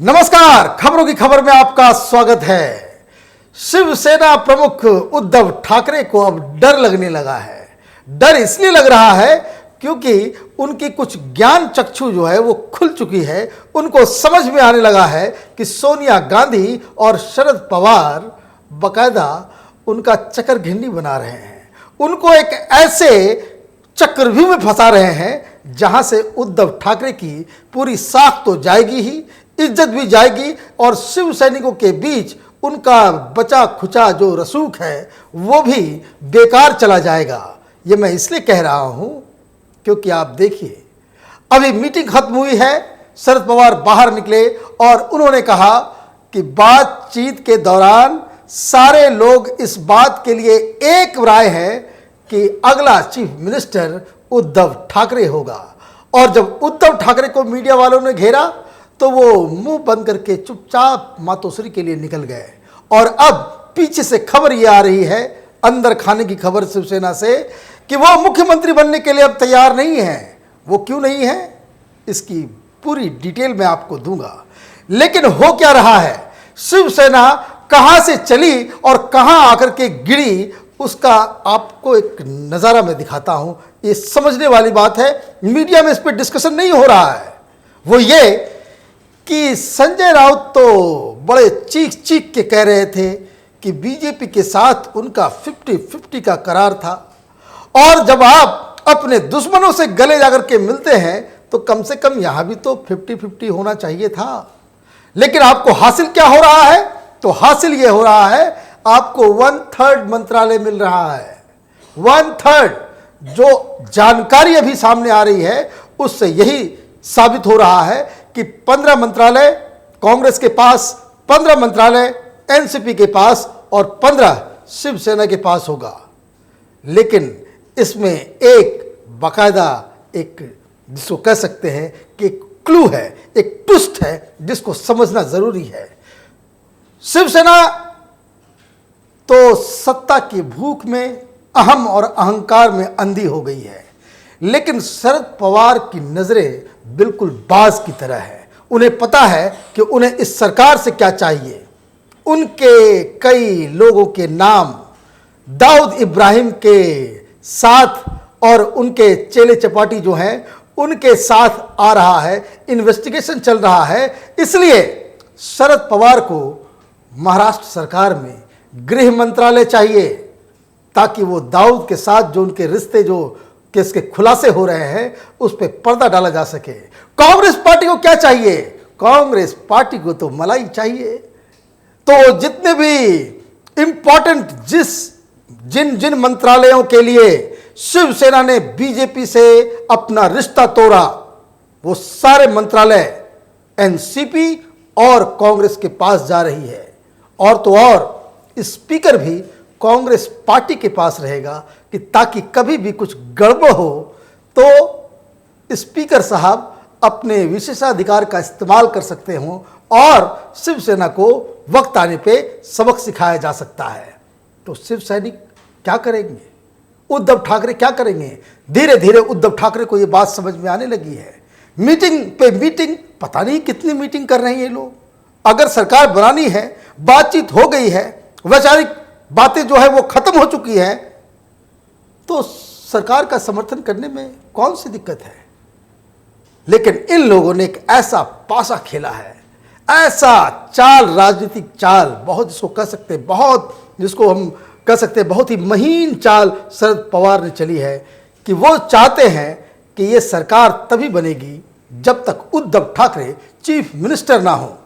नमस्कार, खबरों की खबर में आपका स्वागत है। शिवसेना प्रमुख उद्धव ठाकरे को अब डर लगने लगा है। डर इसलिए लग रहा है क्योंकि उनकी कुछ ज्ञान चक्षु जो है वो खुल चुकी है। उनको समझ में आने लगा है कि सोनिया गांधी और शरद पवार बकायदा उनका चक्कर बना रहे हैं। उनको एक ऐसे चक्रव्यूह में फंसा रहे हैं जहां से उद्धव ठाकरे की पूरी साख तो जाएगी ही, इज्जत भी जाएगी और शिव सैनिकों के बीच उनका बचा खुचा जो रसूख है वो भी बेकार चला जाएगा। ये मैं इसलिए कह रहा हूं क्योंकि आप देखिए, अभी मीटिंग खत्म हुई है, शरद पवार बाहर निकले और उन्होंने कहा कि बातचीत के दौरान सारे लोग इस बात के लिए एक राय है कि अगला चीफ मिनिस्टर उद्धव ठाकरे होगा। और जब उद्धव ठाकरे को मीडिया वालों ने घेरा तो वो मुंह बंद करके चुपचाप मातोश्री के लिए निकल गए। और अब पीछे से खबर ये आ रही है, अंदर खाने की खबर शिवसेना से, कि वो मुख्यमंत्री बनने के लिए अब तैयार नहीं है। वो क्यों नहीं है, इसकी पूरी डिटेल मैं आपको दूंगा। लेकिन हो क्या रहा है, शिवसेना कहां से चली और कहां आकर के गिरी, उसका आपको एक नज़ारा मैं दिखाता हूं। ये समझने वाली बात है, मीडिया में इस पर डिस्कशन नहीं हो रहा है। वो ये कि संजय राउत तो बड़े चीख चीख के कह रहे थे कि बीजेपी के साथ उनका 50-50 का करार था, और जब आप अपने दुश्मनों से गले जाकर के मिलते हैं तो कम से कम यहां भी तो 50-50 होना चाहिए था। लेकिन आपको हासिल क्या हो रहा है, तो हासिल यह हो रहा है आपको 1/3 मंत्रालय मिल रहा है। 1/3 जो जानकारी अभी सामने आ रही है उससे यही साबित हो रहा है कि 15 मंत्रालय कांग्रेस के पास, 15 मंत्रालय एनसीपी के पास और 15 शिवसेना के पास होगा। लेकिन इसमें एक बाकायदा एक जिसको कह सकते हैं कि एक क्लू है, एक ट्विस्ट है जिसको समझना जरूरी है। शिवसेना तो सत्ता की भूख में, अहम और अहंकार में अंधी हो गई है। लेकिन शरद पवार की नजरें बिल्कुल बाज की तरह है। उन्हें पता है कि उन्हें इस सरकार से क्या चाहिए। उनके कई लोगों के नाम दाऊद इब्राहिम के साथ और उनके चेले चपाटी जो हैं उनके साथ आ रहा है, इन्वेस्टिगेशन चल रहा है। इसलिए शरद पवार को महाराष्ट्र सरकार में गृह मंत्रालय चाहिए ताकि वो दाऊद के साथ जो उनके रिश्ते जो केस के खुलासे हो रहे हैं उस पर पर्दा डाला जा सके। कांग्रेस पार्टी को क्या चाहिए, कांग्रेस पार्टी को तो मलाई चाहिए। तो जितने भी इंपॉर्टेंट जिन जिन मंत्रालयों के लिए शिवसेना ने बीजेपी से अपना रिश्ता तोड़ा वो सारे मंत्रालय एनसीपी और कांग्रेस के पास जा रही है। और तो और स्पीकर भी कांग्रेस पार्टी के पास रहेगा कि ताकि कभी भी कुछ गड़बड़ हो तो स्पीकर साहब अपने विशेषाधिकार का इस्तेमाल कर सकते हों और शिवसेना को वक्त आने पे सबक सिखाया जा सकता है। तो शिव सैनिक क्या करेंगे, उद्धव ठाकरे क्या करेंगे? धीरे धीरे उद्धव ठाकरे को ये बात समझ में आने लगी है। मीटिंग पे मीटिंग, पता नहीं कितनी मीटिंग कर रहे हैं ये लोग। अगर सरकार बनानी है, बातचीत हो गई है, वैचारिक बातें जो है वो खत्म हो चुकी है, तो सरकार का समर्थन करने में कौन सी दिक्कत है। लेकिन इन लोगों ने एक ऐसा पासा खेला है, ऐसा चाल, राजनीतिक चाल, बहुत जिसको कह सकते हैं, बहुत जिसको हम कह सकते हैं बहुत ही महीन चाल शरद पवार ने चली है कि वो चाहते हैं कि ये सरकार तभी बनेगी जब तक उद्धव ठाकरे चीफ मिनिस्टर ना हो।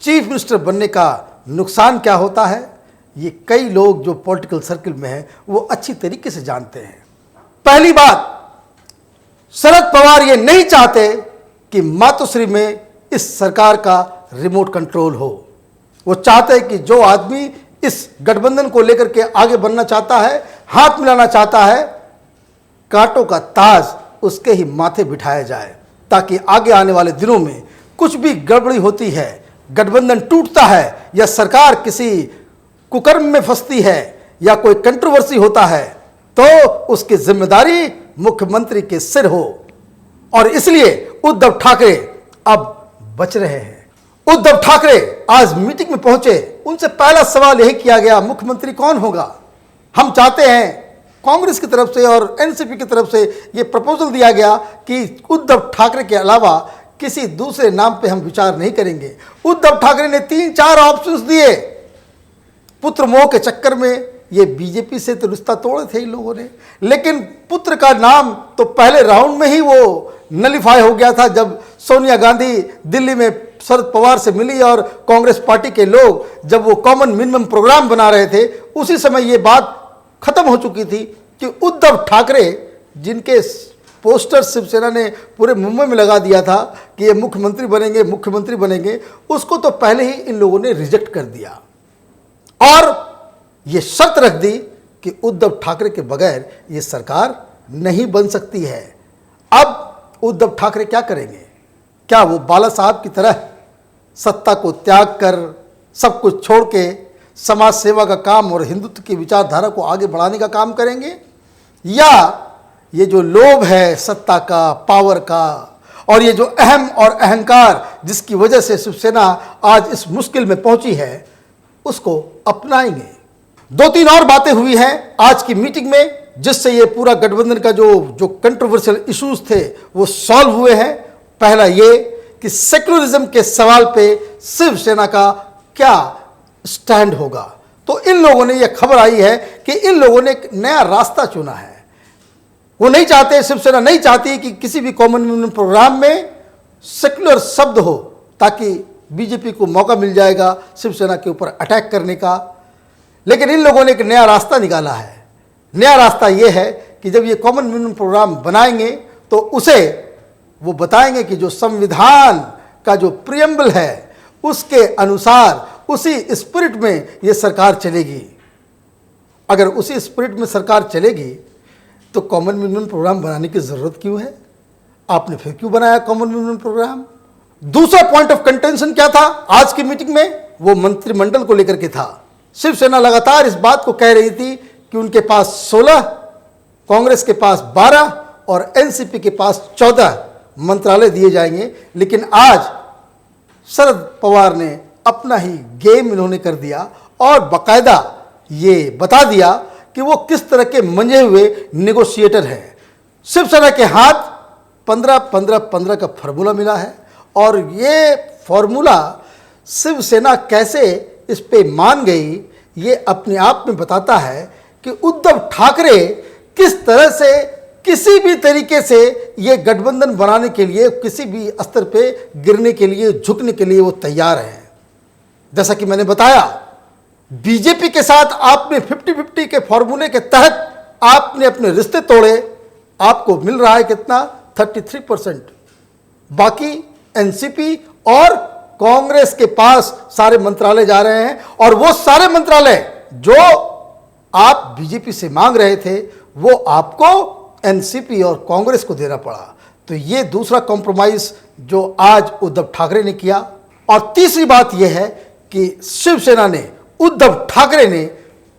चीफ मिनिस्टर बनने का नुकसान क्या होता है ये कई लोग जो पॉलिटिकल सर्कल में हैं वो अच्छी तरीके से जानते हैं। पहली बात, शरद पवार ये नहीं चाहते कि मातोश्री में इस सरकार का रिमोट कंट्रोल हो। वो चाहते हैं कि जो आदमी इस गठबंधन को लेकर के आगे बढ़ना चाहता है, हाथ मिलाना चाहता है, कांटों का ताज उसके ही माथे बिठाया जाए ताकि आगे आने वाले दिनों में कुछ भी गड़बड़ी होती है, गठबंधन टूटता है या सरकार किसी कुकर्म में फंसती है या कोई कंट्रोवर्सी होता है तो उसकी जिम्मेदारी मुख्यमंत्री के सिर हो। और इसलिए उद्धव ठाकरे अब बच रहे हैं। उद्धव ठाकरे आज मीटिंग में पहुंचे, उनसे पहला सवाल यही किया गया, मुख्यमंत्री कौन होगा? हम चाहते हैं, कांग्रेस की तरफ से और एनसीपी की तरफ से यह प्रपोजल दिया गया कि उद्धव ठाकरे के अलावा किसी दूसरे नाम पे हम विचार नहीं करेंगे। उद्धव ठाकरे ने 3-4 ऑप्शंस दिए। पुत्र मोह के चक्कर में ये बीजेपी से तो रिश्ता तोड़े थे इन लोगों ने, लेकिन पुत्र का नाम तो पहले राउंड में ही वो नलीफाई हो गया था, जब सोनिया गांधी दिल्ली में शरद पवार से मिली और कांग्रेस पार्टी के लोग जब वो कॉमन मिनिमम प्रोग्राम बना रहे थे, उसी समय ये बात खत्म हो चुकी थी कि उद्धव ठाकरे, जिनके पोस्टर शिवसेना ने पूरे मुंबई में लगा दिया था कि ये मुख्यमंत्री बनेंगे, उसको तो पहले ही इन लोगों ने रिजेक्ट कर दिया और ये शर्त रख दी कि उद्धव ठाकरे के बगैर ये सरकार नहीं बन सकती है। अब उद्धव ठाकरे क्या करेंगे? क्या वो बाला साहब की तरह सत्ता को त्याग कर सब कुछ छोड़ के समाज सेवा का काम और हिंदुत्व की विचारधारा को आगे बढ़ाने का काम करेंगे, या ये जो लोभ है सत्ता का, पावर का, और ये जो अहम और अहंकार जिसकी वजह से शिवसेना आज इस मुश्किल में पहुंची है, उसको अपनाएंगे? 2-3 और बातें हुई हैं आज की मीटिंग में, जिससे ये पूरा गठबंधन का जो कंट्रोवर्शियल इश्यूज थे वो सॉल्व हुए हैं। पहला ये कि सेक्युलरिज्म के सवाल पे शिवसेना का क्या स्टैंड होगा। तो इन लोगों ने, यह खबर आई है कि इन लोगों ने एक नया रास्ता चुना है। वो नहीं चाहते, शिवसेना नहीं चाहती कि किसी भी कॉमन मिनिमम प्रोग्राम में सेक्युलर शब्द हो, ताकि बीजेपी को मौका मिल जाएगा शिवसेना के ऊपर अटैक करने का। लेकिन इन लोगों ने एक नया रास्ता निकाला है। नया रास्ता यह है कि जब ये कॉमन मिनिमम प्रोग्राम बनाएंगे तो उसे वो बताएंगे कि जो संविधान का जो प्रियम्बल है उसके अनुसार, उसी स्पिरिट में ये सरकार चलेगी। अगर उसी स्पिरिट में सरकार चलेगी तो कॉमन मिनिमम प्रोग्राम बनाने की ज़रूरत क्यों है? आपने फिर क्यों बनाया कॉमन मिनिमम प्रोग्राम? दूसरा पॉइंट ऑफ कंटेंशन क्या था आज की मीटिंग में? वो मंत्रिमंडल को लेकर के था। शिवसेना लगातार इस बात को कह रही थी कि उनके पास 16, कांग्रेस के पास 12 और एनसीपी के पास 14 मंत्रालय दिए जाएंगे। लेकिन आज शरद पवार ने अपना ही गेम इन्होंने कर दिया और बाकायदा ये बता दिया कि वो किस तरह के मंजे हुए नेगोशिएटर हैं। शिवसेना के हाथ 15-15-15 का फार्मूला मिला है और ये फार्मूला शिवसेना कैसे इस पे मान गई, ये अपने आप में बताता है कि उद्धव ठाकरे किस तरह से किसी भी तरीके से ये गठबंधन बनाने के लिए, किसी भी स्तर पे गिरने के लिए, झुकने के लिए वो तैयार हैं। जैसा कि मैंने बताया, बीजेपी के साथ आपने 50-50 के फॉर्मूले के तहत आपने अपने रिश्ते तोड़े, आपको मिल रहा है कितना? 33%। बाकी एनसीपी और कांग्रेस के पास सारे मंत्रालय जा रहे हैं और वो सारे मंत्रालय जो आप बीजेपी से मांग रहे थे वो आपको एनसीपी और कांग्रेस को देना पड़ा। तो ये दूसरा कॉम्प्रोमाइज जो आज उद्धव ठाकरे ने किया। और तीसरी बात यह है कि शिवसेना ने, उद्धव ठाकरे ने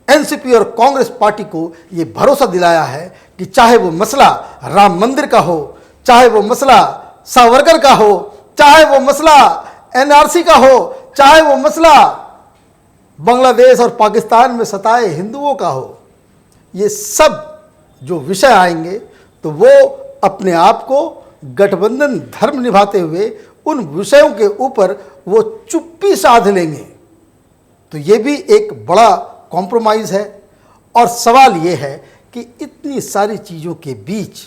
एनसीपी और कांग्रेस पार्टी को यह भरोसा दिलाया है कि चाहे वो मसला राम मंदिर का हो, चाहे वो मसला सावरकर का हो, चाहे वो मसला एनआरसी का हो, चाहे वो मसला बांग्लादेश और पाकिस्तान में सताए हिंदुओं का हो, ये सब जो विषय आएंगे तो वो अपने आप को गठबंधन धर्म निभाते हुए उन विषयों के ऊपर वो चुप्पी साध लेंगे। तो ये भी एक बड़ा कॉम्प्रोमाइज़ है। और सवाल ये है कि इतनी सारी चीज़ों के बीच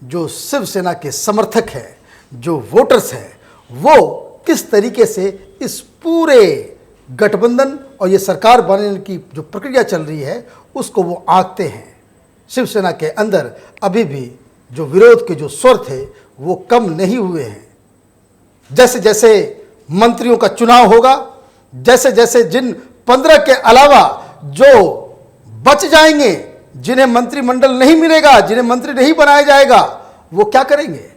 जो शिवसेना के समर्थक हैं, जो वोटर्स हैं, वो किस तरीके से इस पूरे गठबंधन और ये सरकार बनने की जो प्रक्रिया चल रही है उसको वो आंकते हैं। शिवसेना के अंदर अभी भी जो विरोध के जो स्वर थे वो कम नहीं हुए हैं। जैसे जैसे मंत्रियों का चुनाव होगा, जैसे जैसे जिन 15 के अलावा जो बच जाएंगे, जिन्हें मंत्रिमंडल नहीं मिलेगा, जिन्हें मंत्री नहीं बनाया जाएगा, वो क्या करेंगे?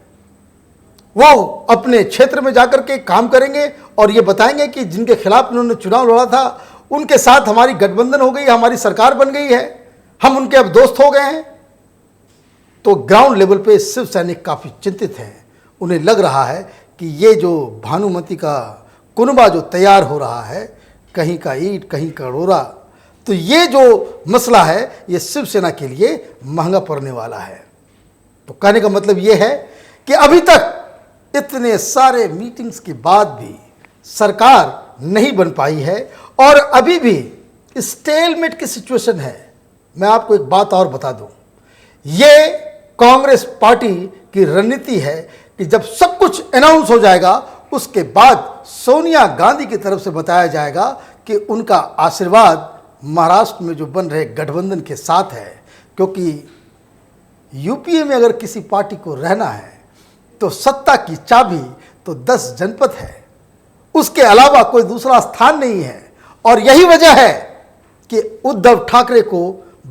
वो अपने क्षेत्र में जाकर के काम करेंगे और ये बताएंगे कि जिनके खिलाफ उन्होंने चुनाव लड़ा था उनके साथ हमारी गठबंधन हो गई, हमारी सरकार बन गई है, हम उनके अब दोस्त हो गए हैं। तो ग्राउंड लेवल पे शिव सैनिक काफ़ी चिंतित हैं। उन्हें लग रहा है कि ये जो भानुमति का कुनबा जो तैयार हो रहा है, कहीं का ईंट कहीं का रोड़ा, तो ये जो मसला है ये शिवसेना के लिए महंगा पड़ने वाला है। तो कहने का मतलब ये है कि अभी तक इतने सारे मीटिंग्स के बाद भी सरकार नहीं बन पाई है और अभी भी स्टेलमेट की सिचुएशन है। मैं आपको एक बात और बता दूं, ये कांग्रेस पार्टी की रणनीति है कि जब सब कुछ अनाउंस हो जाएगा उसके बाद सोनिया गांधी की तरफ से बताया जाएगा कि उनका आशीर्वाद महाराष्ट्र में जो बन रहे गठबंधन के साथ है। क्योंकि यूपीए में अगर किसी पार्टी को रहना है तो सत्ता की चाबी तो 10 जनपद है, उसके अलावा कोई दूसरा स्थान नहीं है। और यही वजह है कि उद्धव ठाकरे को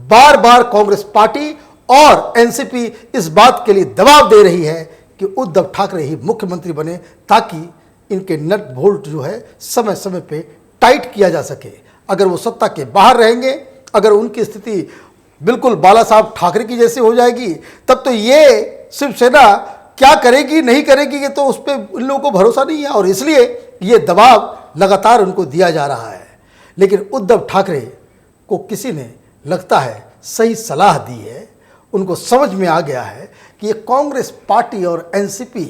बार बार कांग्रेस पार्टी और एनसीपी इस बात के लिए दबाव दे रही है कि उद्धव ठाकरे ही मुख्यमंत्री बने, ताकि इनके नट बोल्ट जो है समय समय पे टाइट किया जा सके। अगर वो सत्ता के बाहर रहेंगे, अगर उनकी स्थिति बिल्कुल बाला साहब ठाकरे की जैसी हो जाएगी, तब तो ये शिवसेना क्या करेगी नहीं करेगी ये तो उस पर इन लोगों को भरोसा नहीं है। और इसलिए ये दबाव लगातार उनको दिया जा रहा है। लेकिन उद्धव ठाकरे को किसी ने लगता है सही सलाह दी है, उनको समझ में आ गया है कि ये कांग्रेस पार्टी और एनसीपी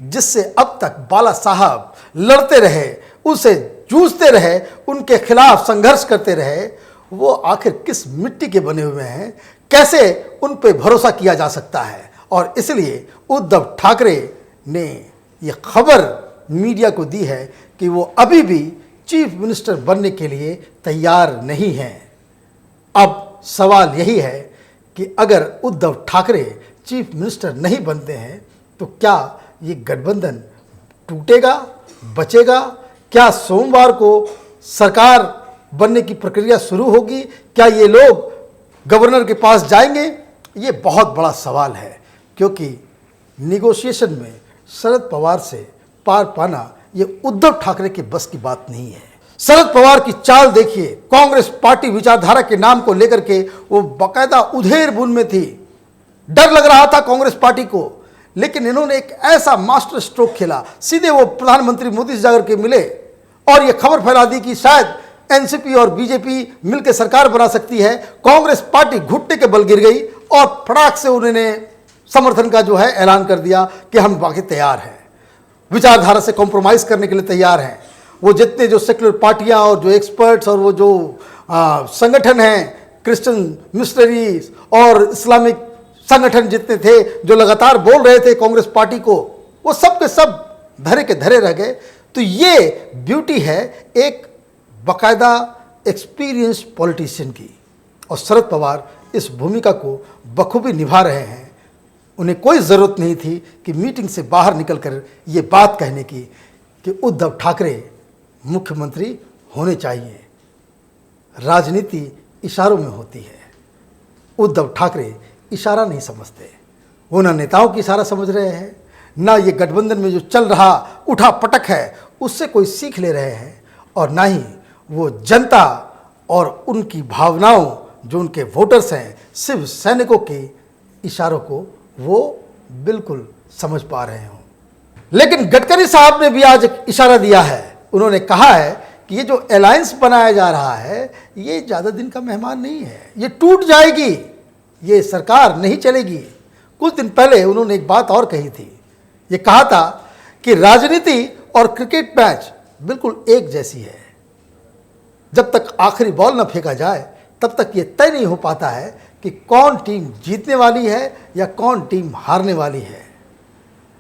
जिससे अब तक बाला साहब लड़ते रहे, उसे जूझते रहे, उनके खिलाफ संघर्ष करते रहे, वो आखिर किस मिट्टी के बने हुए हैं, कैसे उन पे भरोसा किया जा सकता है। और इसलिए उद्धव ठाकरे ने ये खबर मीडिया को दी है कि वो अभी भी चीफ मिनिस्टर बनने के लिए तैयार नहीं हैं। अब सवाल यही है कि अगर उद्धव ठाकरे चीफ मिनिस्टर नहीं बनते हैं तो क्या ये गठबंधन टूटेगा, बचेगा? क्या सोमवार को सरकार बनने की प्रक्रिया शुरू होगी? क्या ये लोग गवर्नर के पास जाएंगे? ये बहुत बड़ा सवाल है, क्योंकि निगोशिएशन में शरद पवार से पार पाना ये उद्धव ठाकरे के बस की बात नहीं है। शरद पवार की चाल देखिए, कांग्रेस पार्टी विचारधारा के नाम को लेकर के वो बाकायदा उधेर बुन में थी। डर लग रहा था कांग्रेस पार्टी को, लेकिन इन्होंने एक ऐसा मास्टर स्ट्रोक खेला, सीधे वो प्रधानमंत्री मोदी से जाकर के मिले और ये खबर फैला दी कि शायद एनसीपी और बीजेपी मिलकर सरकार बना सकती है। कांग्रेस पार्टी घुटने के बल गिर गई और फटाक से उन्होंने समर्थन का जो है ऐलान कर दिया कि हम बाकी तैयार हैं, विचारधारा से कॉम्प्रोमाइज़ करने के लिए तैयार हैं। वो जितने जो सेक्युलर पार्टियां और जो एक्सपर्ट्स और वो जो संगठन हैं, क्रिश्चियन मिशनरीज और इस्लामिक संगठन जितने थे जो लगातार बोल रहे थे कांग्रेस पार्टी को, वो सब के सब धरे के धरे रह गए। तो ये ब्यूटी है एक बाकायदा एक्सपीरियंस्ड पॉलिटिशियन की, और शरद पवार इस भूमिका को बखूबी निभा रहे हैं। उन्हें कोई ज़रूरत नहीं थी कि मीटिंग से बाहर निकलकर ये बात कहने की कि उद्धव ठाकरे मुख्यमंत्री होने चाहिए। राजनीति इशारों में होती है। उद्धव ठाकरे इशारा नहीं समझते, वो ना नेताओं की इशारा समझ रहे हैं, ना ये गठबंधन में जो चल रहा उठा पटक है उससे कोई सीख ले रहे हैं, और ना ही वो जनता और उनकी भावनाओं जो उनके वोटर्स हैं, शिव सैनिकों के इशारों को वो बिल्कुल समझ पा रहे हों। लेकिन गडकरी साहब ने भी आज एक इशारा दिया है। उन्होंने कहा है कि ये जो अलायंस बनाया जा रहा है ये ज़्यादा दिन का मेहमान नहीं है, ये टूट जाएगी, ये सरकार नहीं चलेगी। कुछ दिन पहले उन्होंने एक बात और कही थी, ये कहा था कि राजनीति और क्रिकेट मैच बिल्कुल एक जैसी है, जब तक आखिरी बॉल न फेंका जाए तब तक ये तय नहीं हो पाता है कि कौन टीम जीतने वाली है या कौन टीम हारने वाली है।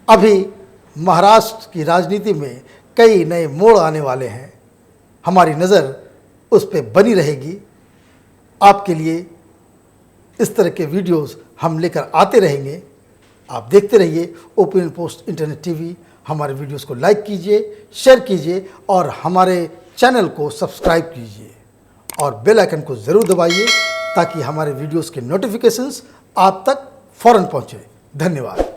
अभी महाराष्ट्र की राजनीति में कई नए मोड़ आने वाले हैं, हमारी नज़र उस पर बनी रहेगी। आपके लिए इस तरह के वीडियोस हम लेकर आते रहेंगे। आप देखते रहिए ओपिनियन पोस्ट इंटरनेट टीवी। हमारे वीडियोस को लाइक कीजिए, शेयर कीजिए और हमारे चैनल को सब्सक्राइब कीजिए और बेल आइकन को ज़रूर दबाइए ताकि हमारे वीडियोस के नोटिफिकेशंस आप तक फ़ौरन पहुँचे। धन्यवाद।